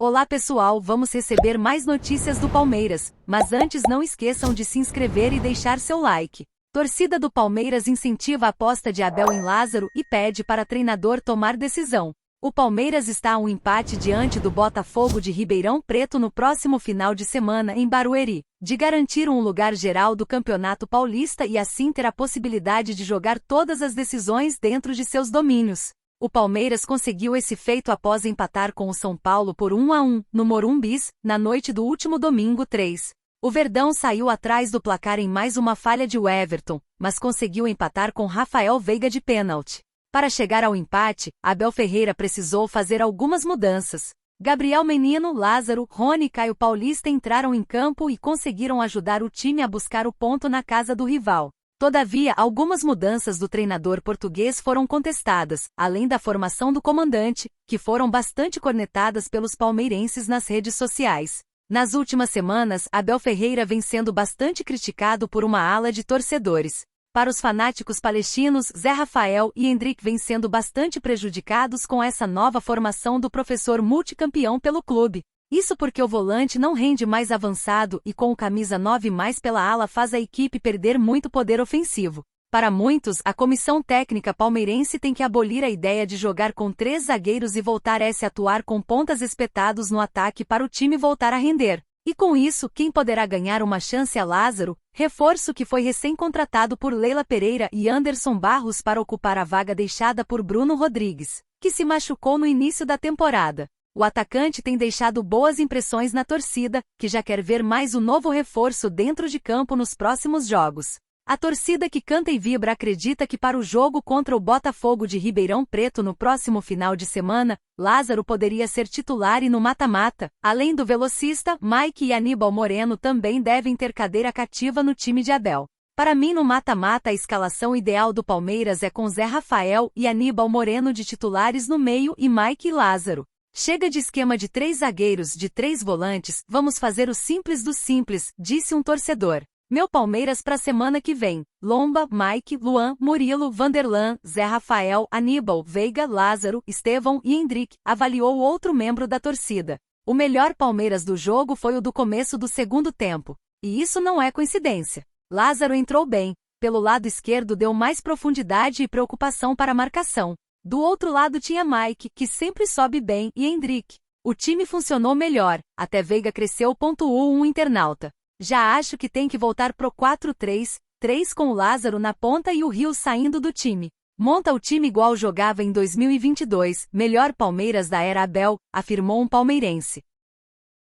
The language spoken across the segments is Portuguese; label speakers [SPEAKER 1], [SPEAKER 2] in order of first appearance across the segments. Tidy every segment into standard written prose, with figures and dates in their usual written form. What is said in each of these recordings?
[SPEAKER 1] Olá pessoal, vamos receber mais notícias do Palmeiras, mas antes não esqueçam de se inscrever e deixar seu like. Torcida do Palmeiras incentiva a aposta de Abel em Lázaro e pede para treinador tomar decisão. O Palmeiras está a um empate diante do Botafogo de Ribeirão Preto no próximo final de semana em Barueri, de garantir um lugar geral do Campeonato Paulista e assim ter a possibilidade de jogar todas as decisões dentro de seus domínios. O Palmeiras conseguiu esse feito após empatar com o São Paulo por 1-1, no Morumbis, na noite do último domingo 3. O Verdão saiu atrás do placar em mais uma falha de Everton, mas conseguiu empatar com Rafael Veiga de pênalti. Para chegar ao empate, Abel Ferreira precisou fazer algumas mudanças. Gabriel Menino, Lázaro, Rony e Caio Paulista entraram em campo e conseguiram ajudar o time a buscar o ponto na casa do rival. Todavia, algumas mudanças do treinador português foram contestadas, além da formação do comandante, que foram bastante cornetadas pelos palmeirenses nas redes sociais. Nas últimas semanas, Abel Ferreira vem sendo bastante criticado por uma ala de torcedores. Para os fanáticos palestinos, Zé Rafael e Endrick vêm sendo bastante prejudicados com essa nova formação do professor multicampeão pelo clube. Isso porque o volante não rende mais avançado e com o camisa 9 mais pela ala faz a equipe perder muito poder ofensivo. Para muitos, a comissão técnica palmeirense tem que abolir a ideia de jogar com 3 zagueiros e voltar a se atuar com pontas espetados no ataque para o time voltar a render. E com isso, quem poderá ganhar uma chance é Lázaro, reforço que foi recém-contratado por Leila Pereira e Anderson Barros para ocupar a vaga deixada por Bruno Rodrigues, que se machucou no início da temporada. O atacante tem deixado boas impressões na torcida, que já quer ver mais um novo reforço dentro de campo nos próximos jogos. A torcida que canta e vibra acredita que para o jogo contra o Botafogo de Ribeirão Preto no próximo final de semana, Lázaro poderia ser titular e no mata-mata, além do velocista, Mike e Aníbal Moreno também devem ter cadeira cativa no time de Abel. Para mim no mata-mata a escalação ideal do Palmeiras é com Zé Rafael e Aníbal Moreno de titulares no meio e Mike e Lázaro. Chega de esquema de 3 zagueiros de 3 volantes, vamos fazer o simples do simples, disse um torcedor. Meu Palmeiras para a semana que vem, Lomba, Mike, Luan, Murilo, Vanderlan, Zé Rafael, Aníbal, Veiga, Lázaro, Estevão e Endrick, avaliou outro membro da torcida. O melhor Palmeiras do jogo foi o do começo do segundo tempo. E isso não é coincidência. Lázaro entrou bem, pelo lado esquerdo deu mais profundidade e preocupação para a marcação. Do outro lado tinha Mike, que sempre sobe bem, e Endrick. O time funcionou melhor, até Veiga cresceu. Um internauta. Já acho que tem que voltar pro 4-3-3 com o Lázaro na ponta e o Rio saindo do time. Monta o time igual jogava em 2022, melhor Palmeiras da era Abel, afirmou um palmeirense.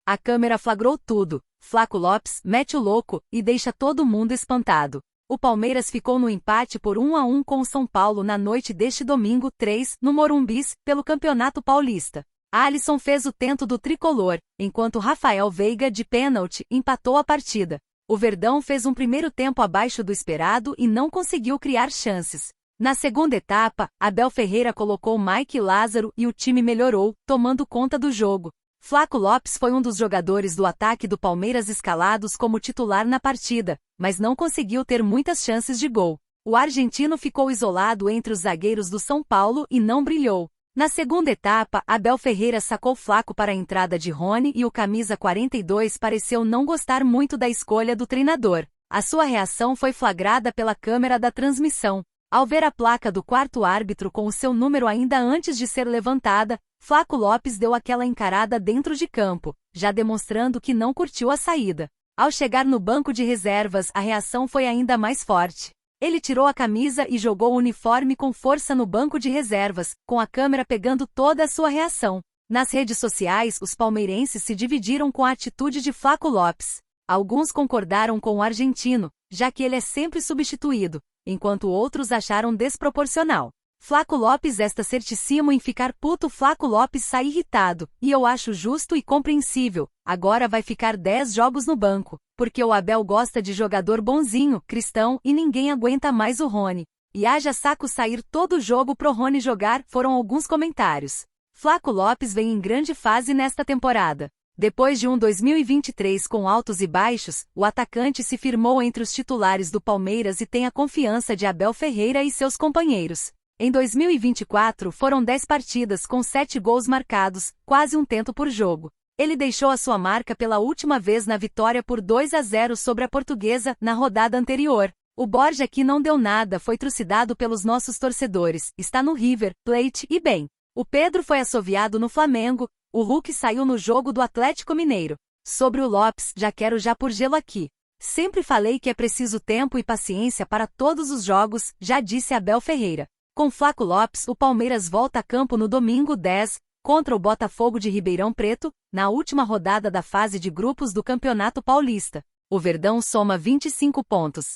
[SPEAKER 1] A câmera flagrou tudo. Flaco Lopes mete o louco e deixa todo mundo espantado. O Palmeiras ficou no empate por 1-1 com o São Paulo na noite deste domingo 3, no Morumbis, pelo Campeonato Paulista. Alisson fez o tento do tricolor, enquanto Rafael Veiga, de pênalti, empatou a partida. O Verdão fez um primeiro tempo abaixo do esperado e não conseguiu criar chances. Na segunda etapa, Abel Ferreira colocou Mike e Lázaro e o time melhorou, tomando conta do jogo. Flaco Lopes foi um dos jogadores do ataque do Palmeiras escalados como titular na partida, mas não conseguiu ter muitas chances de gol. O argentino ficou isolado entre os zagueiros do São Paulo e não brilhou. Na segunda etapa, Abel Ferreira sacou Flaco para a entrada de Rony e o camisa 42 pareceu não gostar muito da escolha do treinador. A sua reação foi flagrada pela câmera da transmissão. Ao ver a placa do quarto árbitro com o seu número ainda antes de ser levantada, Flaco Lopes deu aquela encarada dentro de campo, já demonstrando que não curtiu a saída. Ao chegar no banco de reservas, a reação foi ainda mais forte. Ele tirou a camisa e jogou o uniforme com força no banco de reservas, com a câmera pegando toda a sua reação. Nas redes sociais, os palmeirenses se dividiram com a atitude de Flaco Lopes. Alguns concordaram com o argentino, já que ele é sempre substituído, enquanto outros acharam desproporcional. Flaco Lopes está certíssimo em ficar puto. Flaco Lopes sai irritado, e eu acho justo e compreensível. Agora vai ficar 10 jogos no banco, porque o Abel gosta de jogador bonzinho, cristão, e ninguém aguenta mais o Rony. E haja saco sair todo jogo pro Rony jogar, foram alguns comentários. Flaco Lopes vem em grande fase nesta temporada. Depois de um 2023 com altos e baixos, o atacante se firmou entre os titulares do Palmeiras e tem a confiança de Abel Ferreira e seus companheiros. Em 2024 foram 10 partidas com 7 gols marcados, quase um tento por jogo. Ele deixou a sua marca pela última vez na vitória por 2-0 sobre a Portuguesa, na rodada anterior. O Borja que não deu nada foi trucidado pelos nossos torcedores, está no River Plate e bem. O Pedro foi assoviado no Flamengo, o Hulk saiu no jogo do Atlético Mineiro. Sobre o Lopes, já quero já por gelo aqui. Sempre falei que é preciso tempo e paciência para todos os jogos, já disse Abel Ferreira. Com Flaco Lopes, o Palmeiras volta a campo no domingo 10, contra o Botafogo de Ribeirão Preto, na última rodada da fase de grupos do Campeonato Paulista. O Verdão soma 25 pontos.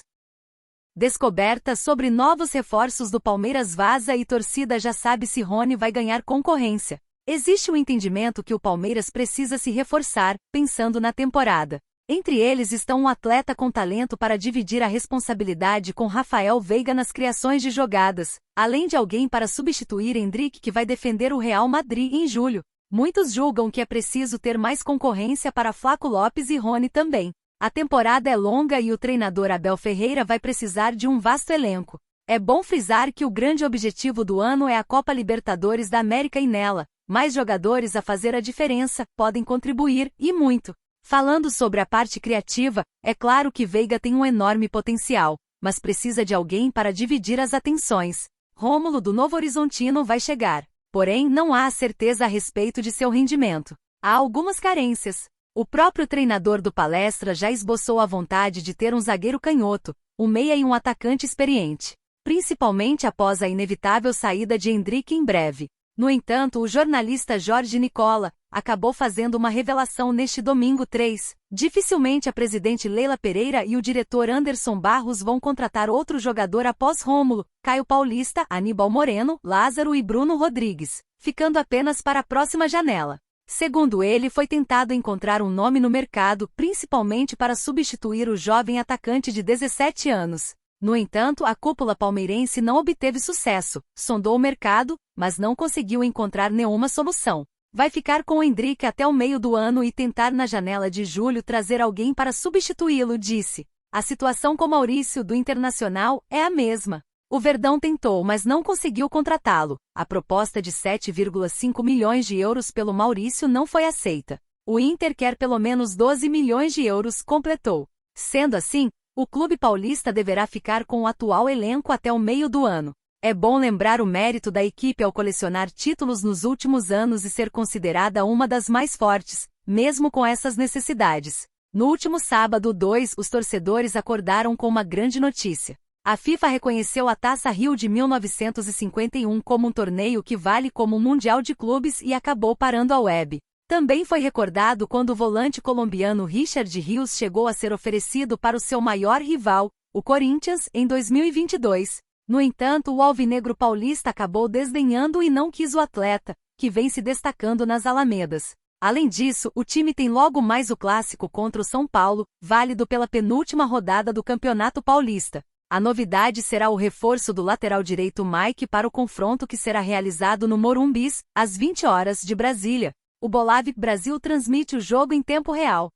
[SPEAKER 1] Descoberta sobre novos reforços do Palmeiras vaza e torcida já sabe se Rony vai ganhar concorrência. Existe o entendimento que o Palmeiras precisa se reforçar, pensando na temporada. Entre eles estão um atleta com talento para dividir a responsabilidade com Rafael Veiga nas criações de jogadas, além de alguém para substituir Endrick que vai defender o Real Madrid em julho. Muitos julgam que é preciso ter mais concorrência para Flaco Lopes e Rony também. A temporada é longa e o treinador Abel Ferreira vai precisar de um vasto elenco. É bom frisar que o grande objetivo do ano é a Copa Libertadores da América e nela, mais jogadores a fazer a diferença, podem contribuir, e muito. Falando sobre a parte criativa, é claro que Veiga tem um enorme potencial, mas precisa de alguém para dividir as atenções. Rômulo do Novo Horizontino vai chegar, porém não há certeza a respeito de seu rendimento. Há algumas carências. O próprio treinador do Palestra já esboçou a vontade de ter um zagueiro canhoto, um meia e um atacante experiente, principalmente após a inevitável saída de Endrick em breve. No entanto, o jornalista Jorge Nicola acabou fazendo uma revelação neste domingo 3. Dificilmente a presidente Leila Pereira e o diretor Anderson Barros vão contratar outro jogador após Rômulo, Caio Paulista, Aníbal Moreno, Lázaro e Bruno Rodrigues, ficando apenas para a próxima janela. Segundo ele, foi tentado encontrar um nome no mercado, principalmente para substituir o jovem atacante de 17 anos. No entanto, a cúpula palmeirense não obteve sucesso, sondou o mercado, mas não conseguiu encontrar nenhuma solução. Vai ficar com o Endrick até o meio do ano e tentar na janela de julho trazer alguém para substituí-lo, disse. A situação com Maurício do Internacional é a mesma. O Verdão tentou, mas não conseguiu contratá-lo. A proposta de 7,5 milhões de euros pelo Maurício não foi aceita. O Inter quer pelo menos 12 milhões de euros, completou. Sendo assim, o clube paulista deverá ficar com o atual elenco até o meio do ano. É bom lembrar o mérito da equipe ao colecionar títulos nos últimos anos e ser considerada uma das mais fortes, mesmo com essas necessidades. No último sábado 2, os torcedores acordaram com uma grande notícia. A FIFA reconheceu a Taça Rio de 1951 como um torneio que vale como um Mundial de Clubes e acabou parando a web. Também foi recordado quando o volante colombiano Richard Rios chegou a ser oferecido para o seu maior rival, o Corinthians, em 2022. No entanto, o alvinegro paulista acabou desdenhando e não quis o atleta, que vem se destacando nas Alamedas. Além disso, o time tem logo mais o clássico contra o São Paulo, válido pela penúltima rodada do Campeonato Paulista. A novidade será o reforço do lateral direito Mike para o confronto que será realizado no Morumbis, às 20 horas de Brasília. O Bolave Brasil transmite o jogo em tempo real.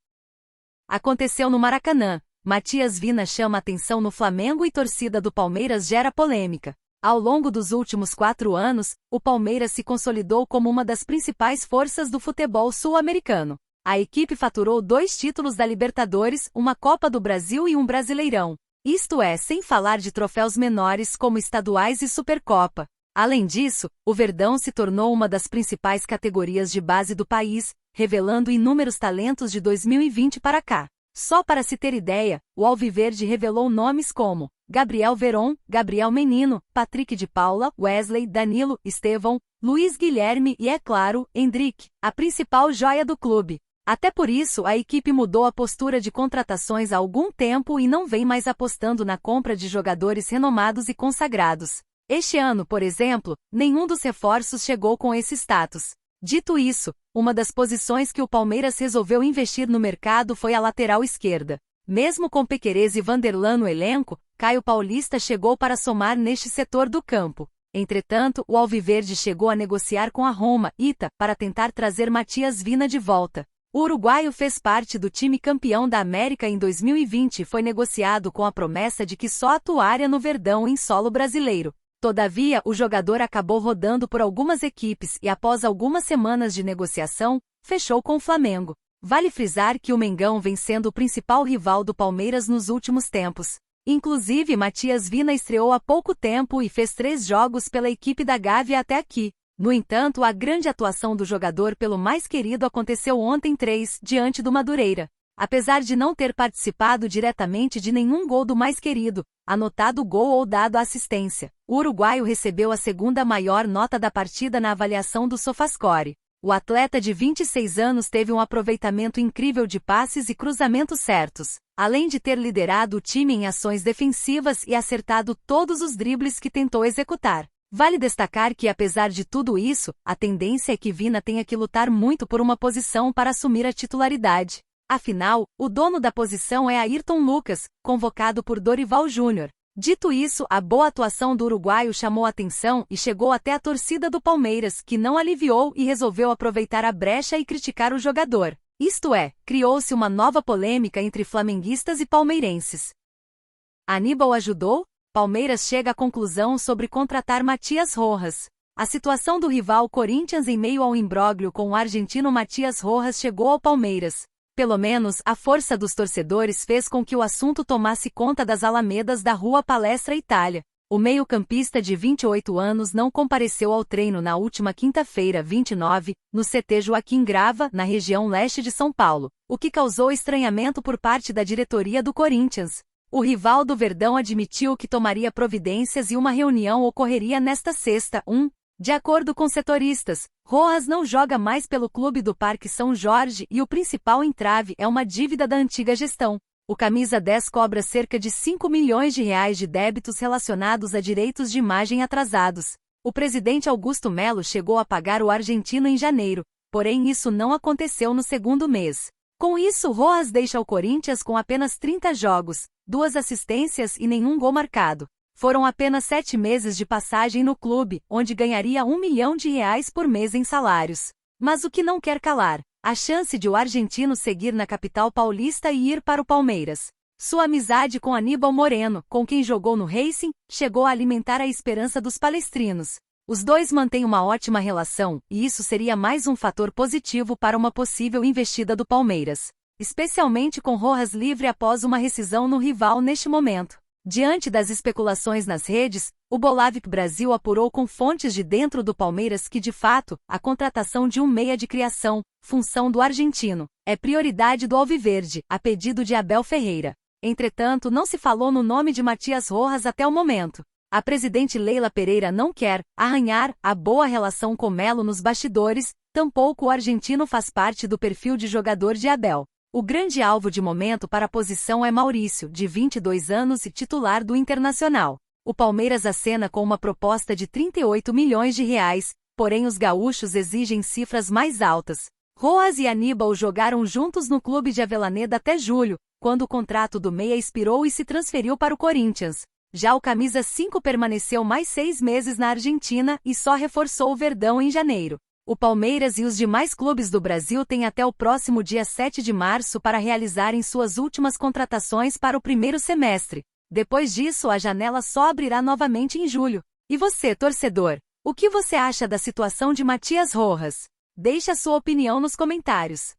[SPEAKER 1] Aconteceu no Maracanã. Matias Vina chama atenção no Flamengo e torcida do Palmeiras gera polêmica. Ao longo dos últimos 4 anos, o Palmeiras se consolidou como uma das principais forças do futebol sul-americano. A equipe faturou 2 títulos da Libertadores, uma Copa do Brasil e um Brasileirão. Isto é, sem falar de troféus menores como estaduais e Supercopa. Além disso, o Verdão se tornou uma das principais categorias de base do país, revelando inúmeros talentos de 2020 para cá. Só para se ter ideia, o Alviverde revelou nomes como Gabriel Veron, Gabriel Menino, Patrick de Paula, Wesley, Danilo, Estevão, Luiz Guilherme e, é claro, Endrick, a principal joia do clube. Até por isso, a equipe mudou a postura de contratações há algum tempo e não vem mais apostando na compra de jogadores renomados e consagrados. Este ano, por exemplo, nenhum dos reforços chegou com esse status. Dito isso, uma das posições que o Palmeiras resolveu investir no mercado foi a lateral esquerda. Mesmo com Pequerez e Vanderlan no elenco, Caio Paulista chegou para somar neste setor do campo. Entretanto, o Alviverde chegou a negociar com a Roma, Ita, para tentar trazer Matias Vina de volta. O uruguaio fez parte do time campeão da América em 2020 e foi negociado com a promessa de que só atuaria no Verdão em solo brasileiro. Todavia, o jogador acabou rodando por algumas equipes e após algumas semanas de negociação, fechou com o Flamengo. Vale frisar que o Mengão vem sendo o principal rival do Palmeiras nos últimos tempos. Inclusive, Matias Vina estreou há pouco tempo e fez 3 jogos pela equipe da Gávea até aqui. No entanto, a grande atuação do jogador pelo mais querido aconteceu ontem 3, diante do Madureira. Apesar de não ter participado diretamente de nenhum gol do mais querido, anotado gol ou dado assistência, o uruguaio recebeu a segunda maior nota da partida na avaliação do SofaScore. O atleta de 26 anos teve um aproveitamento incrível de passes e cruzamentos certos, além de ter liderado o time em ações defensivas e acertado todos os dribles que tentou executar. Vale destacar que, apesar de tudo isso, a tendência é que Vina tenha que lutar muito por uma posição para assumir a titularidade. Afinal, o dono da posição é Ayrton Lucas, convocado por Dorival Júnior. Dito isso, a boa atuação do uruguaio chamou a atenção e chegou até a torcida do Palmeiras, que não aliviou e resolveu aproveitar a brecha e criticar o jogador. Isto é, criou-se uma nova polêmica entre flamenguistas e palmeirenses. Aníbal ajudou? Palmeiras chega à conclusão sobre contratar Matias Rojas. A situação do rival Corinthians em meio ao imbróglio com o argentino Matias Rojas chegou ao Palmeiras. Pelo menos, a força dos torcedores fez com que o assunto tomasse conta das alamedas da Rua Palestra Itália. O meio-campista de 28 anos não compareceu ao treino na última quinta-feira, 29, no CT Joaquim Grava, na região leste de São Paulo, o que causou estranhamento por parte da diretoria do Corinthians. O rival do Verdão admitiu que tomaria providências e uma reunião ocorreria nesta sexta. De acordo com setoristas, Rojas não joga mais pelo clube do Parque São Jorge e o principal entrave é uma dívida da antiga gestão. O camisa 10 cobra cerca de 5 milhões de reais de débitos relacionados a direitos de imagem atrasados. O presidente Augusto Melo chegou a pagar o argentino em janeiro, porém isso não aconteceu no segundo mês. Com isso, Rojas deixa o Corinthians com apenas 30 jogos, 2 assistências e nenhum gol marcado. Foram apenas 7 meses de passagem no clube, onde ganharia 1 milhão de reais por mês em salários. Mas o que não quer calar, a chance de o argentino seguir na capital paulista e ir para o Palmeiras. Sua amizade com Aníbal Moreno, com quem jogou no Racing, chegou a alimentar a esperança dos palestrinos. Os dois mantêm uma ótima relação, e isso seria mais um fator positivo para uma possível investida do Palmeiras. Especialmente com Rojas livre após uma rescisão no rival neste momento. Diante das especulações nas redes, o Bolavik Brasil apurou com fontes de dentro do Palmeiras que, de fato, a contratação de um meia de criação, função do argentino, é prioridade do Alviverde, a pedido de Abel Ferreira. Entretanto, não se falou no nome de Matias Rojas até o momento. A presidente Leila Pereira não quer arranhar a boa relação com Melo nos bastidores, tampouco o argentino faz parte do perfil de jogador de Abel. O grande alvo de momento para a posição é Maurício, de 22 anos e titular do Internacional. O Palmeiras acena com uma proposta de 38 milhões de reais, porém os gaúchos exigem cifras mais altas. Rojas e Aníbal jogaram juntos no clube de Avellaneda até julho, quando o contrato do meia expirou e se transferiu para o Corinthians. Já o camisa 5 permaneceu mais 6 meses na Argentina e só reforçou o Verdão em janeiro. O Palmeiras e os demais clubes do Brasil têm até o próximo dia 7 de março para realizarem suas últimas contratações para o primeiro semestre. Depois disso, a janela só abrirá novamente em julho. E você, torcedor? O que você acha da situação de Matias Rojas? Deixe a sua opinião nos comentários.